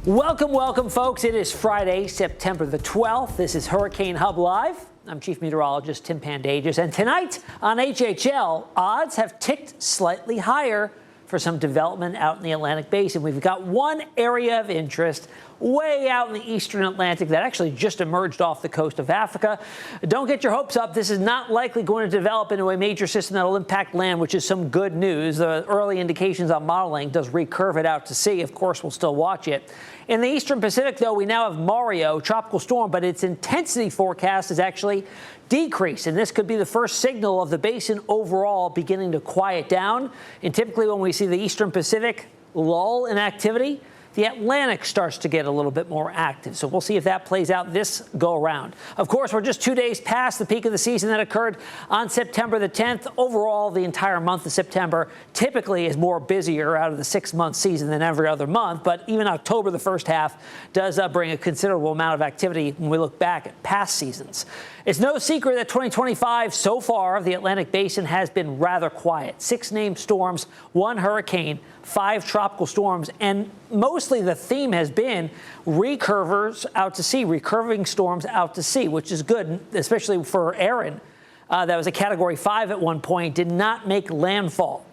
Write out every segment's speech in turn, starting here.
Welcome, folks. It is Friday, September the 12th. This is Hurricane Hub Live. I'm Chief Meteorologist Tim Pandajis. And tonight on HHL, odds have ticked slightly higher for some development out in the Atlantic Basin. We've got one area of interest way out in the eastern Atlantic that actually just emerged off the coast of Africa. Don't get your hopes up. This is not likely going to develop into a major system that will impact land, which is some good news. The early indications on modeling does recurve it out to sea. Of course, we'll still watch it. In the eastern Pacific, though, we now have Mario, tropical storm, but its intensity forecast is actually decreased. And this could be the first signal of the basin overall beginning to quiet down. And typically when we see the eastern Pacific lull in activity, the Atlantic starts to get a little bit more active. So we'll see if that plays out this go around. Of course, we're just 2 days past the peak of the season that occurred on September the 10th. Overall, the entire month of September typically is more busier out of the 6-month season than every other month. But even October, the first half, does bring a considerable amount of activity when we look back at past seasons. It's no secret that 2025 so far, the Atlantic Basin has been rather quiet. 6 named storms, 1 hurricane, 5 tropical storms, and mostly the theme has been recurvers out to sea, recurving storms out to sea, which is good, especially for Aaron. That was a Category 5 at one point, did not make landfall.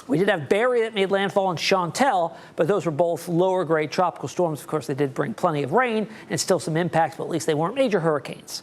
We did have Barry that made landfall and Chantel, but those were both lower grade tropical storms. Of course, they did bring plenty of rain and still some impacts, but at least they weren't major hurricanes.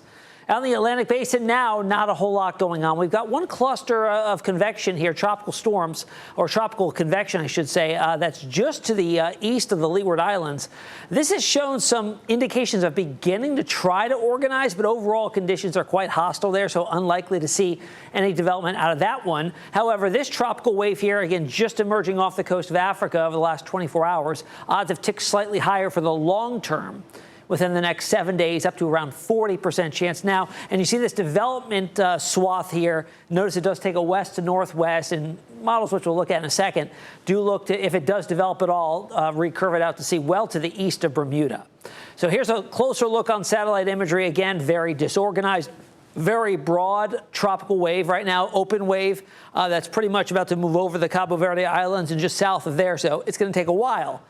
Out in the Atlantic Basin now, not a whole lot going on. We've got one cluster of convection here, tropical storms, or tropical convection, I should say, that's just to the east of the Leeward Islands. This has shown some indications of beginning to try to organize, but overall conditions are quite hostile there, so unlikely to see any development out of that one. However, this tropical wave here, again, just emerging off the coast of Africa over the last 24 hours, odds have ticked slightly higher for the long term. Within the next 7 days, up to around 40% chance now. And you see this development swath here. Notice it does take a west to northwest, and models, which we'll look at in a second, do look to, if it does develop at all, recurve it out to sea well to the east of Bermuda. So here's a closer look on satellite imagery. Again, very disorganized, very broad tropical wave right now, open wave that's pretty much about to move over the Cabo Verde Islands and just south of there. So it's going to take a while,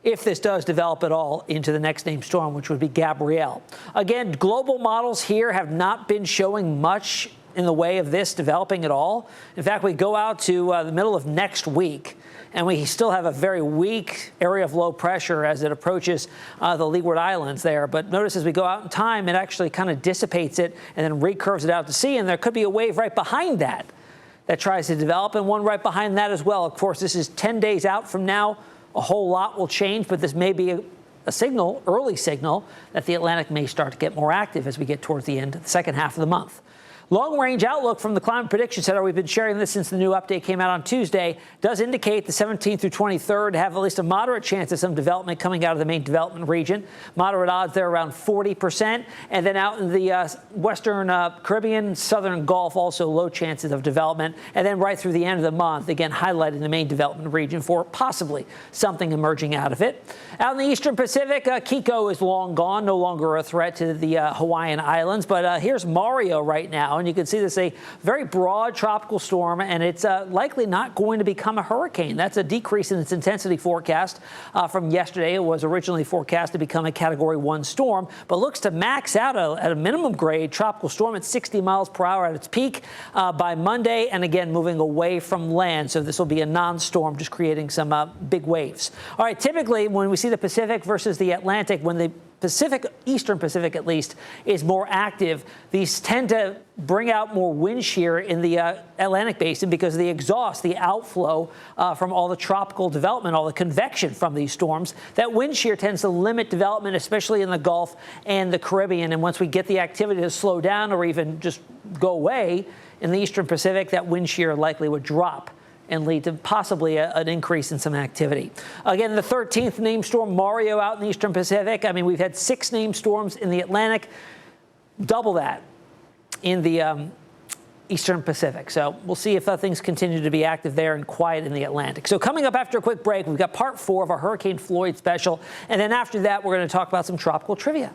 if this does develop at all, into the next named storm, which would be Gabrielle. Again, global models here have not been showing much in the way of this developing at all. In fact, we go out to the middle of next week, and we still have a very weak area of low pressure as it approaches the Leeward Islands there. But notice as we go out in time, it actually kind of dissipates it and then recurves it out to sea, and there could be a wave right behind that that tries to develop, and one right behind that as well. Of course, this is 10 days out from now. A whole lot will change, but this may be a signal, early signal, that the Atlantic may start to get more active as we get towards the end of the second half of the month. Long-range outlook from the Climate Prediction Center, we've been sharing this since the new update came out on Tuesday, does indicate the 17th through 23rd have at least a moderate chance of some development coming out of the main development region. Moderate odds there around 40%. And then out in the western Caribbean, southern Gulf, also low chances of development. And then right through the end of the month, again, highlighting the main development region for possibly something emerging out of it. Out in the eastern Pacific, Kiko is long gone, no longer a threat to the Hawaiian Islands. But here's Mario right now. And you can see this is a very broad tropical storm, and it's likely not going to become a hurricane. That's a decrease in its intensity forecast from yesterday. It was originally forecast to become a Category 1 storm, but looks to max out at a minimum grade tropical storm at 60 miles per hour at its peak by Monday, and again moving away from land. So this will be a non-storm, just creating some big waves. All right, typically when we see the Pacific versus the Atlantic, when the Pacific, eastern Pacific at least, is more active, these tend to bring out more wind shear in the Atlantic Basin because of the exhaust, the outflow from all the tropical development, all the convection from these storms. That wind shear tends to limit development, especially in the Gulf and the Caribbean. And once we get the activity to slow down or even just go away in the eastern Pacific, that wind shear likely would drop and lead to possibly an increase in some activity. Again, the 13th named storm, Mario, out in the eastern Pacific. I mean, we've had 6 named storms in the Atlantic, double that in the eastern Pacific. So we'll see if things continue to be active there and quiet in the Atlantic. So coming up after a quick break, we've got part 4 of our Hurricane Floyd special. And then after that, we're going to talk about some tropical trivia.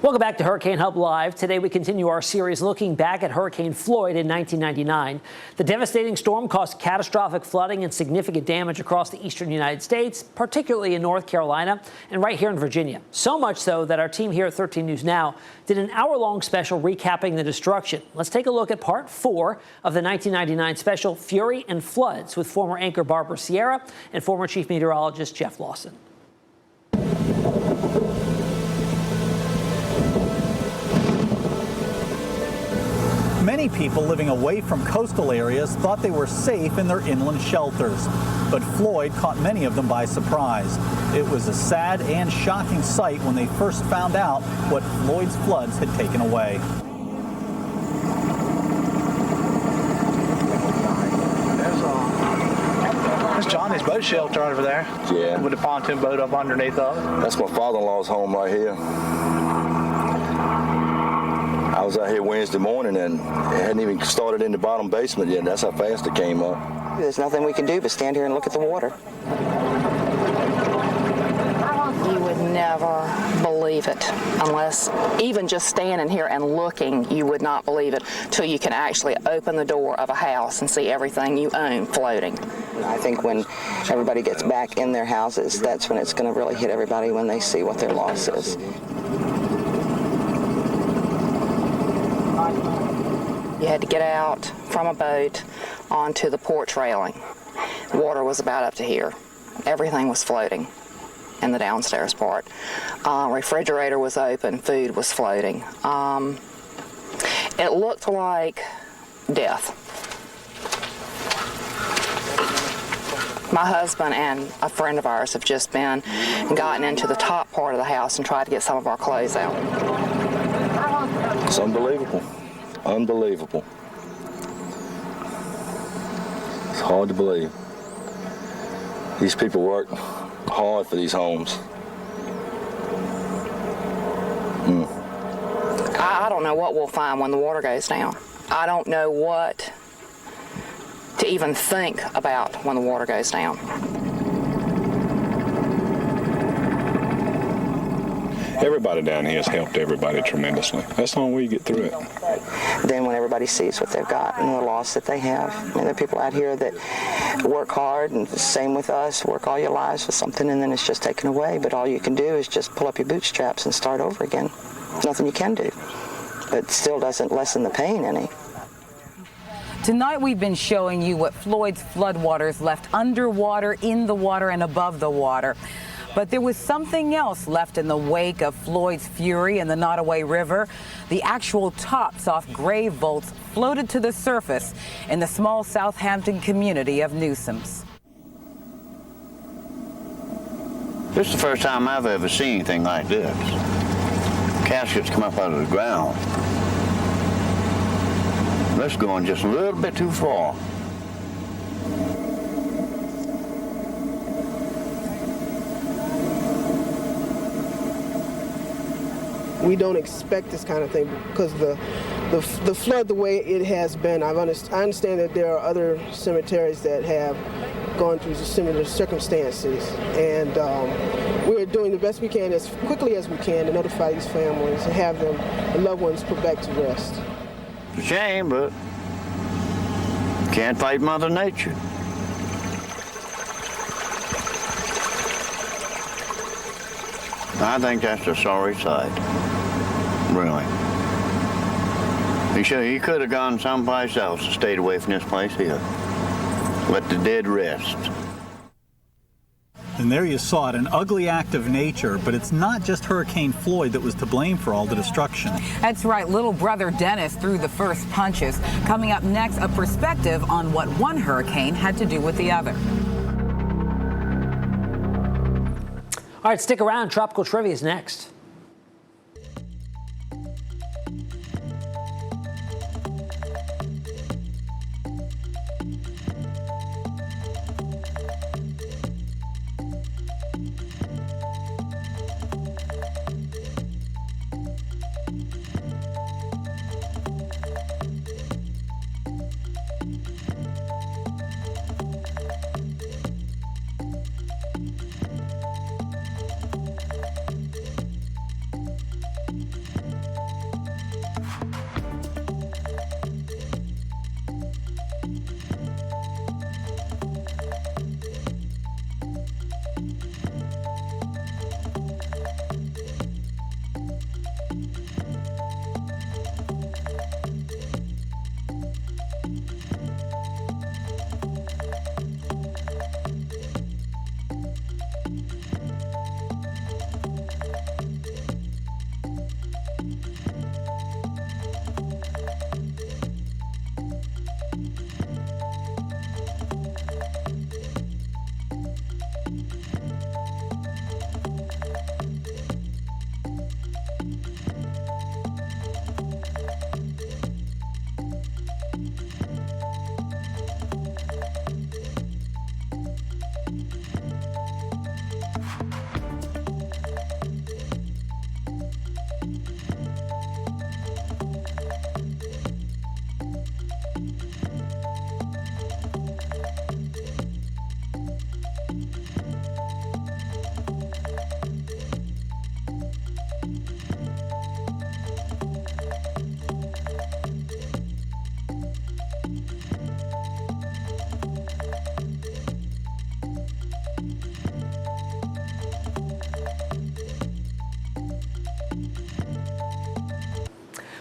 Welcome back to Hurricane Hub Live. Today we continue our series looking back at Hurricane Floyd in 1999. The devastating storm caused catastrophic flooding and significant damage across the eastern United States, particularly in North Carolina and right here in Virginia. So much so that our team here at 13 News Now did an hour-long special recapping the destruction. Let's take a look at part 4 of the 1999 special, Fury and Floods, with former anchor Barbara Sierra and former chief meteorologist Jeff Lawson. Many people living away from coastal areas thought they were safe in their inland shelters, but Floyd caught many of them by surprise. It was a sad and shocking sight when they first found out what Floyd's floods had taken away. There's Johnny's boat shelter over there. Yeah. With the pontoon boat up underneath of it. That's my father-in-law's home right here. I was out here Wednesday morning and it hadn't even started in the bottom basement yet. That's how fast it came up. There's nothing we can do but stand here and look at the water. You would never believe it unless, even just standing here and looking, you would not believe it till you can actually open the door of a house and see everything you own floating. I think when everybody gets back in their houses, that's when it's going to really hit everybody, when they see what their loss is. You had to get out from a boat onto the porch railing. The water was about up to here. Everything was floating in the downstairs part. Refrigerator was open, food was floating. It looked like death. My husband and a friend of ours have just been and gotten into the top part of the house and tried to get some of our clothes out. It's unbelievable. Unbelievable. It's hard to believe. These people worked hard for these homes. I don't know what we'll find when the water goes down. I don't know what to even think about when the water goes down. Everybody down here has helped everybody tremendously. That's the only way you get through it. Then when everybody sees what they've got and the loss that they have, I mean, there are people out here that work hard, and the same with us, work all your lives for something and then it's just taken away, but all you can do is just pull up your bootstraps and start over again. There's nothing you can do, but it still doesn't lessen the pain any. Tonight we've been showing you what Floyd's floodwaters left underwater, in the water, and above the water. But there was something else left in the wake of Floyd's fury in the Nottoway River. The actual tops off grave vaults floated to the surface in the small Southampton community of Newsoms. This is the first time I've ever seen anything like this. Caskets come up out of the ground. This is going just a little bit too far. We don't expect this kind of thing because the flood, the way it has been, I understand that there are other cemeteries that have gone through similar circumstances, and we're doing the best we can as quickly as we can to notify these families and have them, the loved ones, put back to rest. It's a shame, but can't fight Mother Nature. I think that's a sorry sight, really. He could have gone someplace else and stayed away from this place here. Let the dead rest. And there you saw it, an ugly act of nature, but it's not just Hurricane Floyd that was to blame for all the destruction. That's right, little brother Dennis threw the first punches. Coming up next, a perspective on what one hurricane had to do with the other. All right, stick around. Tropical Trivia is next.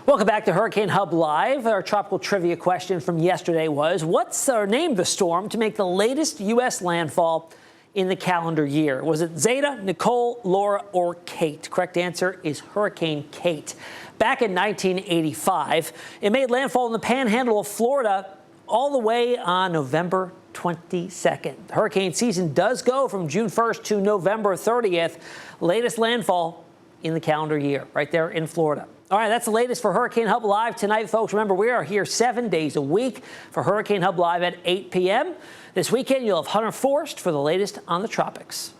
Welcome back to Hurricane Hub Live. Our tropical trivia question from yesterday was, what's named the storm to make the latest U.S. landfall in the calendar year? Was it Zeta, Nicole, Laura, or Kate? Correct answer is Hurricane Kate. Back in 1985, it made landfall in the panhandle of Florida all the way on November 22nd. Hurricane season does go from June 1st to November 30th. Latest landfall in the calendar year, right there in Florida. All right, that's the latest for Hurricane Hub Live tonight, folks. Remember, we are here 7 days a week for Hurricane Hub Live at 8 p.m. This weekend, you'll have Hunter Forrest for the latest on the tropics.